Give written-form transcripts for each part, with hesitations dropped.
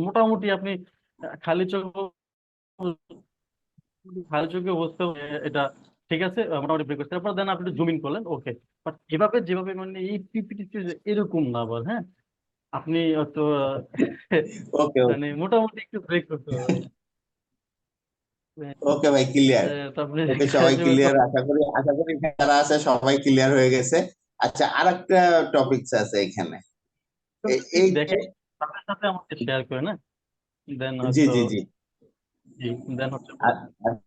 মোটামুটি আপনি খালি চোখে খালি চোখে বুঝতে হবে এটা ঠিক আছে, মোটামুটি ব্রেক করছে, তারপর দেন আপনি জুম ইন করলেন, ওকে। বাট এভাবে যেভাবে মানে এই পিপিটি এরকম না আবার, হ্যাঁ। আপনি তো ওকে মানে মোটামুটি একটু ব্রেক করতে হবে। ওকে ভাই, ক্লিয়ার। তারপরে ওকে, সবাই কাজে ক্লিয়ার, আশা করি যারা আছে সবাই ক্লিয়ার হয়ে গেছে। আচ্ছা, আরেকটা টপিকস আছে এখানে। এই যে, দেখে সাথে সাথে আমাকে শেয়ার করে না, দেন জি হয়তো জি জি। জি, দেন হচ্ছে আ- আ-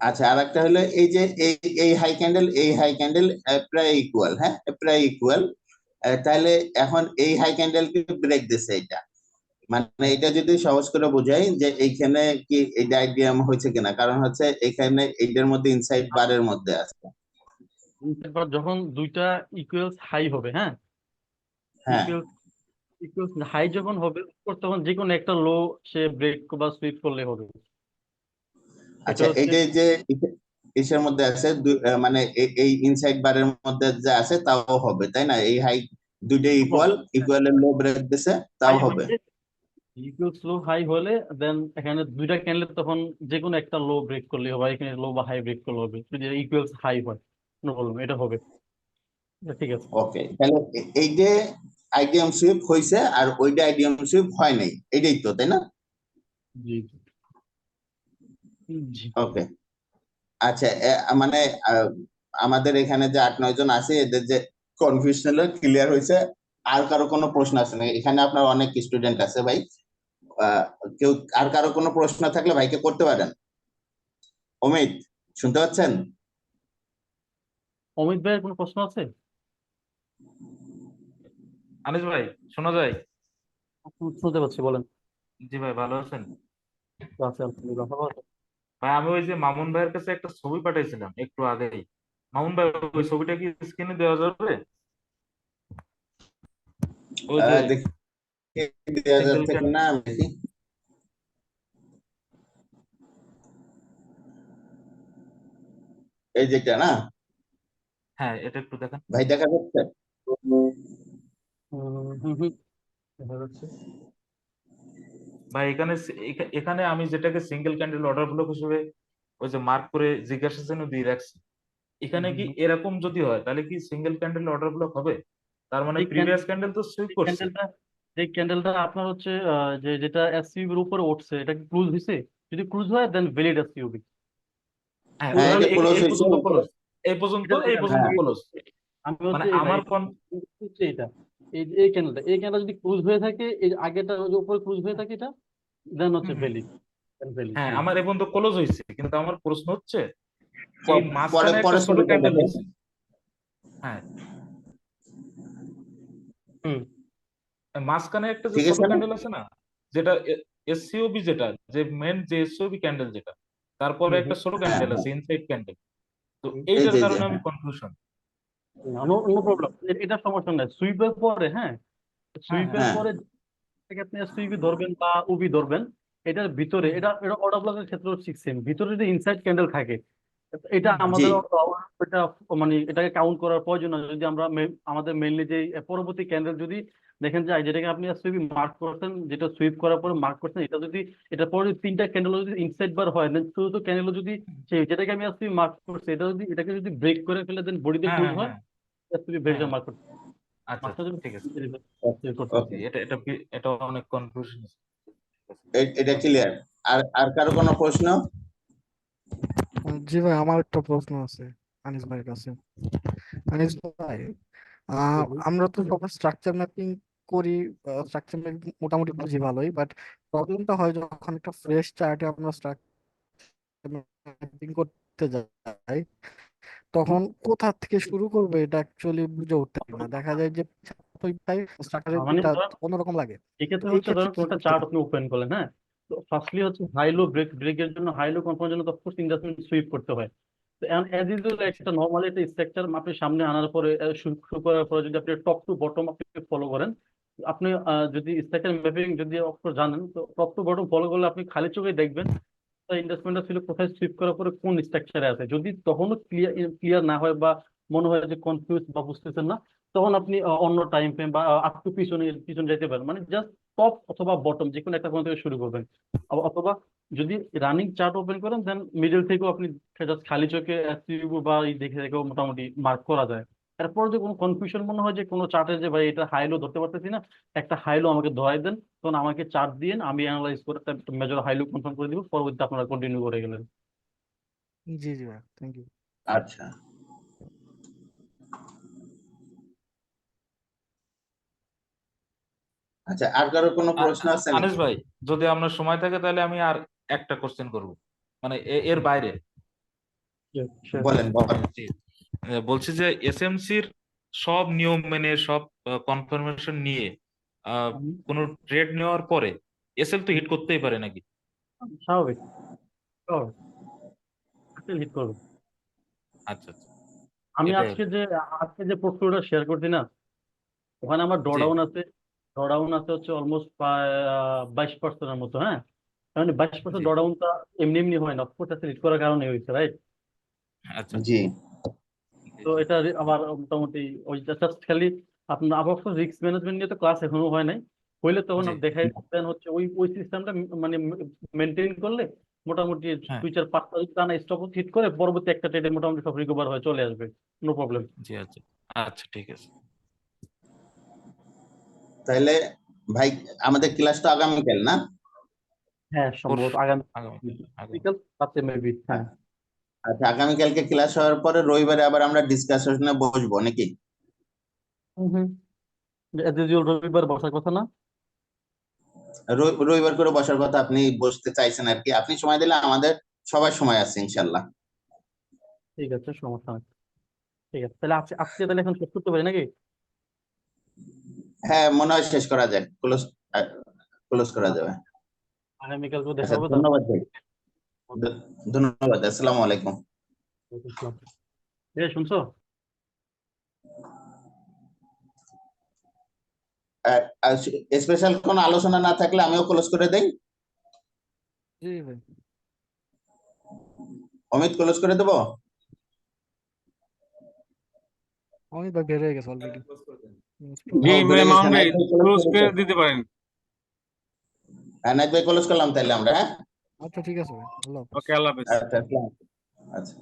আচ্ছা, আরেকটা হলো এই যে এই হাই ক্যান্ডেল প্রায় ইকুয়াল, হ্যাঁ, প্রায় ইকুয়াল। তাহলে এখন এই হাই ক্যান্ডেলকে ব্রেক দিছে এটা, মানে এটা যদি সহজ করে বোঝাই যে এইখানে কি এই ডায়াগ্রাম হয়েছে কিনা, কারণ হচ্ছে এখানে এইটার মধ্যে ইনসাইড বারের মধ্যে আছে। এবার যখন দুইটা ইকুয়ালস হাই হবে, হ্যাঁ, হ্যাঁ। ইকুয়াল ইকুয়ালস হাই যখন হবে, তখন যে কোনো একটা লো সে ব্রেক বা সুইপ করলে হবে। এটা আচ্ছা, এই হচ্ছে যে ইসের মধ্যে আছে মানে এই ইনসাইড বারের মধ্যে যে আছে তাও হবে, তাই না? এই হাই দুইটা ইকুয়াল, ইকুয়ালের লো ব্রেক দিছে, তাও হাই হবে। হলে, ইকুয়ালস লো হাই হলে দেন এখানে দুইটা ক্যান্ডেল তখন যে কোনো একটা লো ব্রেক করলে হবে, এখানে লো বা হাই ব্রেক করলে হবে, যদি ইকুয়ালস হাই হয়, কোনো প্রবলেম, এটা হবে। এটা ঠিক আছে। ওকে, তাহলে এই যে আইডিএম সুইপ হয়েছে আর ওইটা আইডিএম সুইপ হয় নাই, এটাই তো, তাই না? জি জি। ওকে। আচ্ছা, মানে আহ, আমাদের এখানে যে 8-9 জন আছে, এদের যে কনফিউশন ক্লিয়ার হয়েছে। আর কারো কোনো প্রশ্ন আছে না? এখানে আপনার অনেক স্টুডেন্ট আছে ভাই। আহ, কেউ আর কারো কোনো প্রশ্ন থাকলে ভাইকে করতে পারেন। অমিত, শুনতে পাচ্ছেন? অমিত ভাইয়ের কোনো প্রশ্ন আছে? আনিস ভাই, শোনা যায়? শুনতে পাচ্ছি, বলেন। জি ভাই, ভালো আছেন? তো আছে, আলহামদুলিল্লাহ, ভালো আছে। ভাই, আমি ওই যে মামুন ভাইয়ের কাছে একটা ছবি পাঠাইছিলাম একটু আগেই। মামুন ভাই, ওই ছবিটা কি স্ক্রিনে দেওয়া যাবে? ওই যে দেখি দেওয়া সিঙ্গেল যাচ্ছে ক্যান্ডেল। কিনা, আমি দেখি। এই যেটা না? হ্যাঁ, এটা একটু দেখেন। ভাই, দেখা যাচ্ছে? হুম হুম, দেখা যাচ্ছে। ভাই, এখানে এখানে আমি যেটাকে সিঙ্গেল ক্যান্ডেল অর্ডার ব্লক হিসেবে ওই যে মার্ক করে জিজ্ঞাসা চিহ্ন দিয়ে রাখছি, হুম, এখানে হুম, কি হুম। এরকম যদি হয় তাহলে কি সিঙ্গেল ক্যান্ডেল অর্ডার ব্লক হবে? তার মানে এই প্রিভিয়াস ক্যান্ডেল তো সুইপ এই করছে। ক্যান্ডেলটা এই ক্যান্ডেলটা আপনার হচ্ছে যেটা এসইউবি এর উপরে উঠছে, এটা কি ক্লোজ হয়েছে? যদি ক্লোজ হয় দেন ভ্যালিড এসইউবি। হ্যাঁ, ক্লোজ হ্যাঁ, হলে এটা ক্লোজ এই হয়েছে। পর্যন্ত ক্লোজ। এই পর্যন্ত, এটা এই পর্যন্ত হ্যাঁ, ক্লোজ। আমি মানে বলছি এই না, আমার হচ্ছে এটা, এই ক্যান্ডেলটা যদি ক্লোজ হয়ে থাকে, এই আগেটা ওই যে উপরে ক্লোজ হয়ে থাকে, এটা দেন হচ্ছে হুম, হুম। ভ্যালিড, ভ্যালিড, হ্যাঁ, হ্যাঁ। আমার এ পর্যন্ত ক্লোজ হয়েছে, কিন্তু আমার প্রশ্ন হচ্ছে এই পরে মাঝখানে একটা পরের ছোট ছবিটা ক্যান্ডেল দেখেন। হয়েছে। হ্যাঁ, হুম। মাঝখানে একটা যে ঠিক ছোট আছে না? ক্যান্ডেল আছে না, যেটা এসসিওবি, যেটা যে মেন যে এসসিওবি ক্যান্ডেল যেটা, তারপরে হুম একটা হুম। ছোট হ্যাঁ ক্যান্ডেল হ্যাঁ, আছে ইনসাইড ক্যান্ডেল। তো এই এইটার যে কারণে আমি হ্যাঁ। কনফিউশন। নো নো প্রবলেম, এটা সমস্যা নাই, সুইপের পরে, হ্যাঁ, হ্যাঁ, হ্যাঁ, সুইপের হ্যাঁ, পরে থেকে আপনি সুইপি ধরবেন বা উবি ধরবেন, এটার ভিতরে, হুম, এটা এটা অর্ডার ব্লকের ক্ষেত্রে ঠিক সেম, ভিতরে যদি ইনসাইড ক্যান্ডেল থাকে, এটা হুম, হুম, জি। আমাদের এটা মানে এটাকে কাউন্ট করার প্রয়োজন না, যদি আমরা আমাদের মেইনলি যে পরবর্তী ক্যান্ডেল যদি দেখেন যে যেটাকে আপনি সুইপ মার্ক করছেন, যেটা সুইপ করার পরে মার্ক করছেন, এটা যদি এটা পরে তিনটা ক্যান্ডেল যদি ইনসাইড বার হয়, দেন শুধু ক্যান্ডেল যদি সেই যেটাকে আমি আসলে মার্ক করছি, এটা যদি এটাকে যদি ব্রেক করে ফেলে দেন বডিতে হ্যাঁ, ক্লোজ হ্যাঁ, হয়, হ্যাঁ, তুমি হ্যাঁ, ব্রেকটা হ্যাঁ। মার্ক করতে, আচ্ছা, মার্কটা আচ্ছা, যদি ঠিক আছে। বের করতে জি, হবে। এটা অনেক কনফিউশন আছে। এটা ওকে। ক্লিয়ার। আর কারো কোনো প্রশ্ন? জি ভাই, আমার একটা প্রশ্ন আছে আনিস ভাইয়ের কাছে। আনিস ভাই, আমরা তো সবাই স্ট্রাকচার ম্যাপিং করি, স্ট্রাকচার ম্যাপিং মোটামুটি বুঝি ভালোই, বাট প্রবলেমটা হয় যখন একটা ফ্রেশ চার্টে আমরা স্ট্রাকচার ম্যাপিং করতে যাই, তখন কোথা থেকে শুরু করবো এটা অ্যাকচুয়ালি বুঝে উঠতে পারি না। দেখা যায় যে স্ট্রাকচারের মানে ভিউটা অন্যরকম লাগে। তো এক্ষেত্রে এই হচ্ছে ক্ষেত্রে ধরেন কি কোনো একটা করতে চার্ট পারি? আপনি ওপেন করলেন, হ্যাঁ। তো ফার্স্টলি হচ্ছে হাই লো ব্রেকের জন্য, হাই লো কনফার্মের জন্য তো অফকোর্স ইন্ডাস্ট্রি সুইপ করতে হয়। তো অ্যাজ ইউজুয়াল আচ্ছা। একটা নর্মালি একটা স্ট্রাকচার আপনি সামনে আনার পরে শুরু করার পরে যদি আপনি টপ টু বটম আপনি ফলো করেন, আপনি যদি স্ট্রাকচার ম্যাপিং যদি অফকোর্স জানেন, তো টপ টু বটম ফলো করলে আপনি খালি চোখে দেখবেন ইনভেস্টমেন্টটা ছিল কোথায় সুইপ করার পরে কোন স্ট্রাকচারে আছে। যদি তখনও ক্লিয়ার ক্লিয়ার না হয় বা মনে হয় যে কনফিউজ বা বুঝতেছেন না, তখন আপনি অন্য টাইম ফ্রেম বা একটু পিছনে পিছনে যেতে পারেন, মানে জাস্ট টপ অথবা বটম যে কোনো একটা কোণ থেকে শুরু করবেন। অথবা যদি রানিং চার্ট ওপেন করেন দেন মিডল থেকেও আপনি জাস্ট খালি চোখে SUV বা এই দেখে দেখেও মোটামুটি মার্ক করা যায়। এরপর যে কোনো কনফিউশন মনে হয় যে কোনো চার্টে যে ভাই এটা হাইলো ধরতে পারতেছি না, একটা হাইলো আমাকে ধরাই দেন, তখন আমাকে চার্ট দিন, আমি অ্যানালাইজ করে মেজর হাইলো কনফার্ম করে দিব, পরবর্তীতে আপনারা কন্টিনিউ করে গেলেন। জি জি ভাই, থ্যাংক ইউ। আচ্ছা, আচ্ছা, আর কারো কোনো প্রশ্ন আছে আনিস নাকি? ভাই, যদি আপনার সময় থাকে তাহলে আমি আর একটা কোশ্চেন করব, মানে এর বাইরে। বলেন বলেন। জি। বলছি যে এসএমসির সব নিয়ম মেনে সব কনফার্মেশন নিয়ে কোনো ট্রেড নেওয়ার পরে এসএল তো হিট করতেই পারে নাকি? স্বাভাবিক, স্বাভাবিক হিট করবে। আচ্ছা আচ্ছা, আমি এটাই আর আজকে কি। যে পোর্টফোলিওটা শেয়ার করছি না, ওখানে আমার জি ড্রডাউন আছে হচ্ছে অলমোস্ট প্রায় 22%-এর মতো। হ্যাঁ, মানে 22% জি ড্রডাউনটা এমনি এমনি হয় না, অফকোর্স লিড করার কারণে হয়েছে, রাইট? আচ্ছা জি তো এটা আবার মোটামুটি ওই জাস্ট খালি আপনার আবার রিস্ক ম্যানেজমেন্ট নিয়ে তো ক্লাস এখনো হয় নাই, হইলে তখন জি দেখাই দেন হচ্ছে ওই সিস্টেমটা মানে মেনটেন করলে মোটামুটি হ্যাঁ 2-4-5টা যদি টানা স্টপ হিট করে পরবর্তী একটা ট্রেডে মোটামুটি সব রিকভার হয়ে চলে আসবে, নো প্রবলেম। জি আচ্ছা আচ্ছা ঠিক আছে। তাহলে ভাই, আমাদের ক্লাস তো আগামীকাল না? হ্যাঁ, সম্ভবত পরশু, আগামী আগামী আগামী বিকাল 7 মেবি। হ্যাঁ। আচ্ছা, আগামীকালকে ক্লাস হওয়ার পরে রবিবারে আবার আমরা ডিসকাশনে বসবো নাকি? হুম হুম, এজ ইউজুয়াল রবিবার বসার কথা না? রবিবার করে বসার কথা, আপনি বসতে চাইছেন আর কি, আপনি সময় দিলে আমাদের সবার সময় আছে ইনশাল্লাহ। ঠিক আছে, সমস্যা নেই। ঠিক আছে, তাহলে আজকে আজকে তাহলে এখন শেষ করতে পারি নাকি? হ্যাঁ, মনে হয় শেষ করা যায়, ক্লোজ করা যাবে। আগামীকাল তো দেখা আচ্ছা, হবে তারপর। ধন্যবাদ ভাই। ধন্যবাদ, আসসালামু আলাইকুম। শুনছো? স্পেশাল কোন আলোচনা না থাকলে আমিও ক্লোজ করে দেই। জি ভাই। অমিত, ক্লোজ করে দেবো? অমিত ভাই বের হয়ে গেছে অলরেডি। জি ও, বেড়ে গেছে। মামুন ভাই, নাইট ভাই close ক্লোজ করেছে? করে দিতে পারেন। হ্যাঁ, নাইট ভাই ক্লোজ করলাম তাহলে আমরা, হ্যাঁ। আচ্ছা ঠিক আছে ভাই, আল্লাহ হাফেজ। ওকে, আল্লাহ হাফেজ। আচ্ছা, আসসালাম। আচ্ছা।